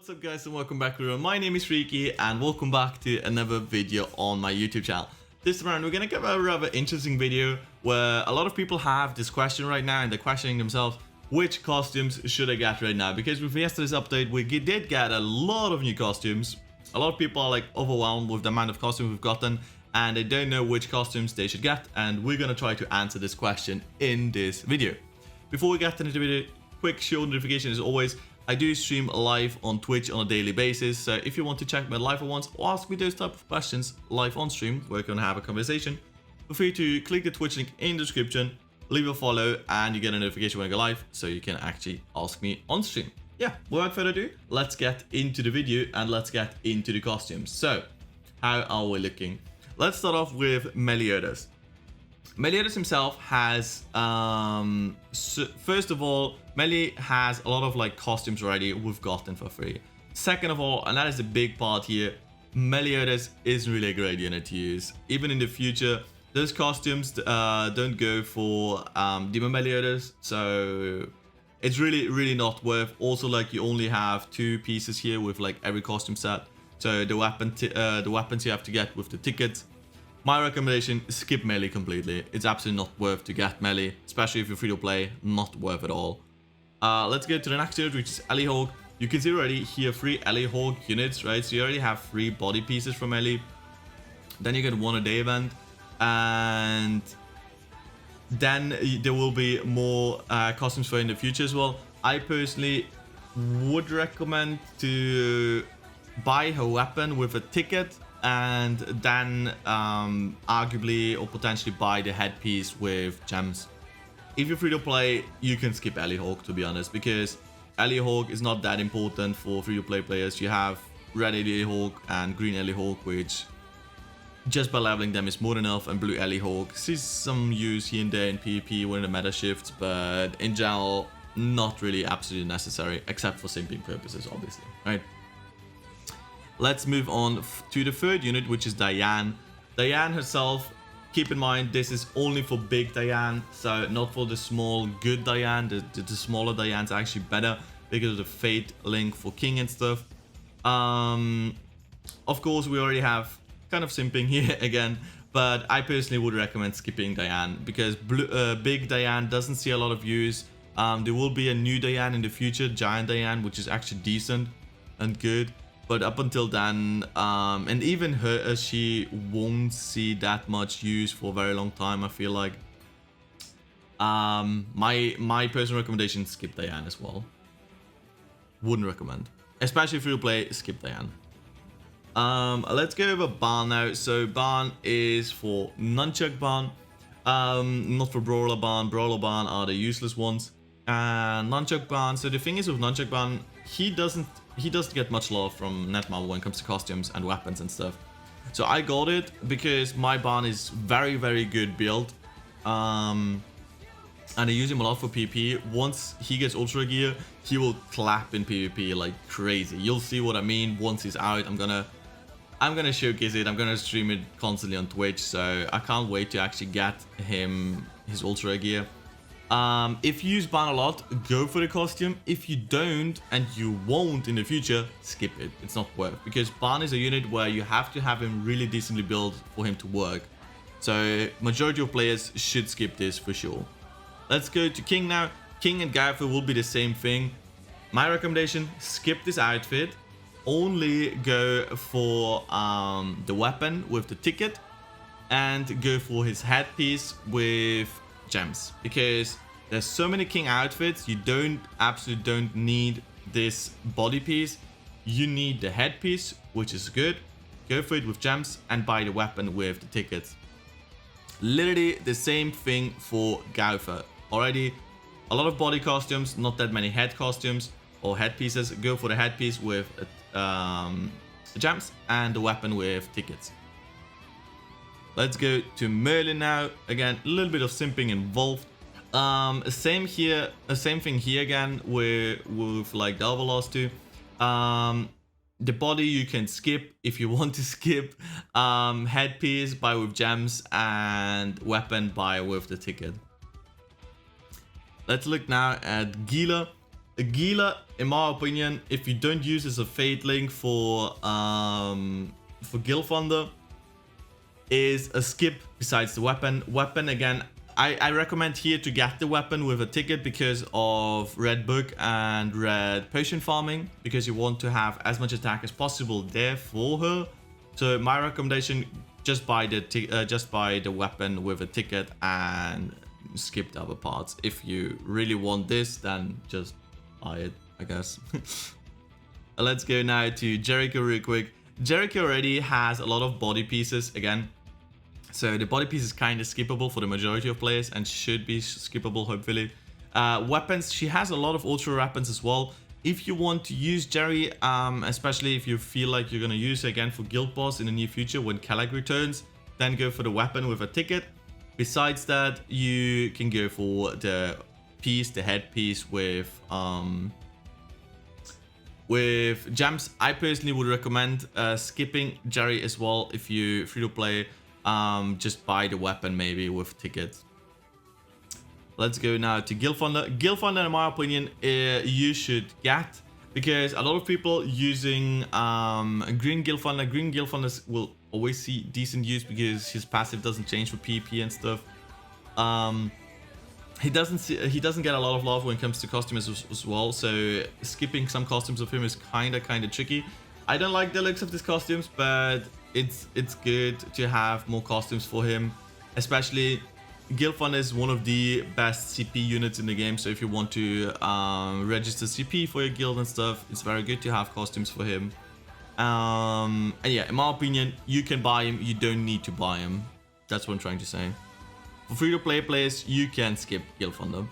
What's up guys and welcome back everyone. My name is Ricky and welcome back to another video on my YouTube channel. This round we're gonna give a rather interesting video where a lot of people have this question right now and they're questioning themselves, which costumes should I get right now? Because with yesterday's update we did get a lot of new costumes. A lot of people are like overwhelmed with the amount of costumes we've gotten and they don't know which costumes they should get, and we're gonna try to answer this question in this video. Before we get into the video, quick show notification as always. I do stream live on Twitch on a daily basis, so if you want to check my live ones or ask me those type of questions live on stream, we're going to have a conversation, feel free to click the Twitch link in the description, leave a follow, and you get a notification when I go live, so you can actually ask me on stream. Yeah, without further ado, let's get into the video and let's get into the costumes. So, how are we looking? Let's start off with Meliodas. Meliodas himself has, first of all, Meli has a lot of like costumes already we've gotten for free. Second of all, and that is the big part here, Meliodas isn't really a great unit to use. Even in the future, those costumes don't go for Demon Meliodas, so it's really not worth. Also, like you only have 2 pieces here with like every costume set. So the weapons you have to get with the tickets. My recommendation, skip Melee completely. It's absolutely not worth to get Melee, especially if you're free to play, not worth at all. Let's go to the next unit, which is Ellie Hawk. You can see already here 3 Ellie Hawk units, right? So you already have 3 body pieces from Ellie. Then you get 1 a day event, and then there will be more costumes for in the future as well. I personally would recommend to buy her weapon with a ticket, and then arguably or potentially buy the headpiece with gems. If you're free to play, you can skip Ellie Hawk, to be honest, because Ellie Hawk is not that important for free to play players. You have red Ellie Hawk and green Ellie Hawk, which just by leveling them is more than enough, and blue Ellie Hawk sees some use here and there in PvP when the meta shifts, but in general not really absolutely necessary, except for simping purposes, obviously, right? Let's move on to the third unit, which is Diane. Diane herself, keep in mind, this is only for big Diane, so not for the small good Diane. The smaller Diane's actually better because of the fate link for king and stuff. Of course, we already have kind of simping here again, but I personally would recommend skipping Diane because big Diane doesn't see a lot of use. There will be a new Diane in the future, Giant Diane, which is actually decent and good. But up until then, and even her, she won't see that much use for a very long time, I feel like. My personal recommendation, skip Diane as well. Wouldn't recommend. Especially if you play, skip Diane. Let's go over Ban now. So Ban is for Nunchuck Ban. Not for Brawler Ban. Brawler Ban are the useless ones. And Nunchuck Ban, so the thing is with Nunchuck Ban, he doesn't get much love from Netmarble when it comes to costumes and weapons and stuff. So I got it because my Ban is very good build. And I use him a lot for PvP. Once he gets Ultra Gear, he will clap in PvP like crazy. You'll see what I mean once he's out. I'm gonna showcase it. I'm gonna stream it constantly on Twitch, so I can't wait to actually get him his Ultra Gear. If you use Ban a lot, go for the costume. If you don't, and you won't in the future, skip it. It's not worth, because Ban is a unit where you have to have him really decently built for him to work. So majority of players should skip this for sure. Let's go to King now. King and Gaifer will be the same thing. My recommendation, skip this outfit. Only go for the weapon with the ticket, and go for his headpiece with gems, because there's so many king outfits. You absolutely don't need this body piece. You need the headpiece, which is good. Go for it with gems and buy the weapon with the tickets. Literally the same thing for Gaufer. Already a lot of body costumes, not that many head costumes or headpieces. Go for the headpiece with gems and the weapon with tickets. Let's go to Merlin now. Again, a little bit of simping involved. Same thing here again with like the other last 2. The body you can skip if you want to skip. Headpiece buy with gems, and weapon buy with the ticket. Let's look now at Gila. Gila, in my opinion, if you don't use as a Fate Link for Gilthunder, is a skip besides the weapon. Weapon, again, I recommend here to get the weapon with a ticket because of red book and red potion farming, because you want to have as much attack as possible there for her. So my recommendation, just buy the weapon with a ticket and skip the other parts. If you really want this, then just buy it, I guess. Let's go now to Jericho real quick. Jericho already has a lot of body pieces again. So the body piece is kind of skippable for the majority of players and should be skippable, hopefully. Weapons, she has a lot of ultra weapons as well. If you want to use Jerry, especially if you feel like you're going to use her again for Guild Boss in the near future when Kellag returns, then go for the weapon with a ticket. Besides that, you can go for the piece, the headpiece with gems. I personally would recommend skipping Jerry as well if you free to play. Just buy the weapon maybe with tickets. Let's go now to Gilthunder. Gilthunder, in my opinion, you should get, because a lot of people using green Gilthunder. Green Gilthunder will always see decent use because his passive doesn't change for PvP and stuff. He doesn't get a lot of love when it comes to costumes as well, so skipping some costumes of him is kind of tricky. I don't like the looks of these costumes, but it's good to have more costumes for him. Especially Gilthunder is one of the best CP units in the game, so if you want to register CP for your guild and stuff, it's very good to have costumes for him. And yeah, in my opinion, you can buy him, you don't need to buy him. That's what I'm trying to say. For free-to-play players, you can skip Gilthunder.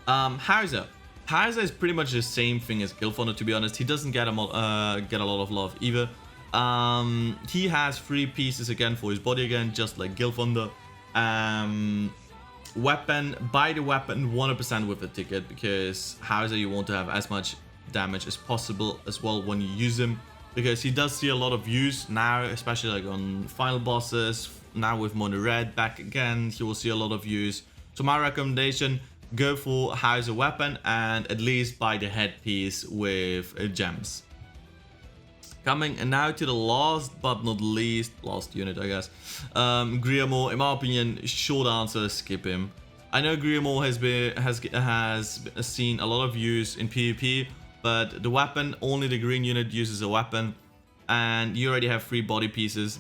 Hauser. Hauser is pretty much the same thing as Gilthunder, to be honest. He doesn't get a lot of love either. He has 3 pieces again for his body again, just like Gilthunder. Weapon, buy the weapon 100% with a ticket, because Hauser, you want to have as much damage as possible as well when you use him, because he does see a lot of use now, especially like on final bosses. Now with Mono Red back again, he will see a lot of use. So my recommendation, go for Hauser weapon and at least buy the headpiece with gems. Coming now to the last but not least, last unit I guess, Griamore. In my opinion, short answer, skip him. I know Griamore has seen a lot of use in PvP, but the weapon, only the green unit uses a weapon, and you already have 3 body pieces.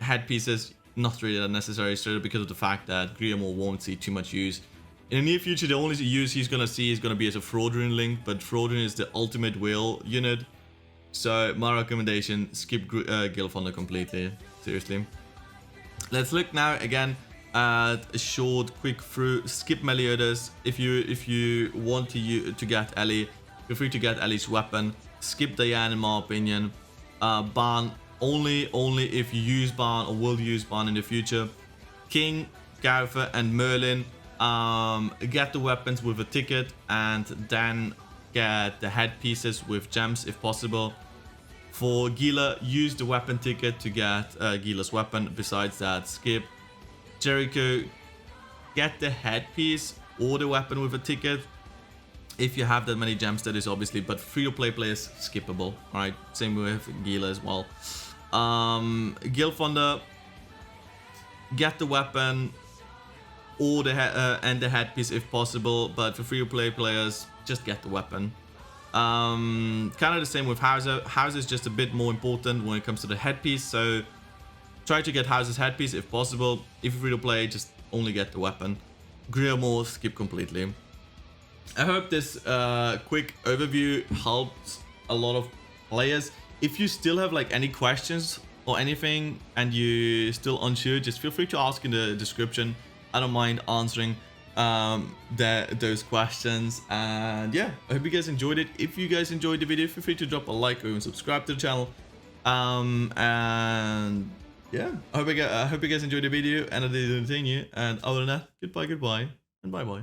Headpieces, not really that necessary, so because of the fact that Griamore won't see too much use. In the near future, the only use he's gonna see is gonna be as a Fraudrin link, but Fraudrin is the ultimate whale unit. So my recommendation, skip Gilthunder completely, seriously. Let's look now again at a short, quick through. Skip Meliodas. If you want to get Ellie, feel free to get Ellie's weapon. Skip Diane, in my opinion. Ban only if you use Ban or will use Ban in the future. King, Gartha, and Merlin. Get the weapons with a ticket, and then get the headpieces with gems if possible. For Gila, use the weapon ticket to get Gila's weapon. Besides that, skip. Jericho, get the headpiece or the weapon with a ticket. If you have that many gems, that is obviously, but free-to-play players, skippable. Alright, same with Gila as well. Gilthunder, get the weapon or the headpiece if possible, but for free-to-play players, just get the weapon. Kind of the same with Hauser. Hauser is just a bit more important when it comes to the headpiece, so try to get Hauser's headpiece if possible. If you're free to play, just only get the weapon. Griamore, skip completely. I hope this quick overview helps a lot of players. If you still have like any questions or anything and you're still unsure, just feel free to ask in the description. I don't mind answering those questions. And yeah, I hope you guys enjoyed it. If you guys enjoyed the video, feel free to drop a like or even subscribe to the channel. And yeah, I hope you guys enjoyed the video and I did continue. And other than that, goodbye, and bye bye.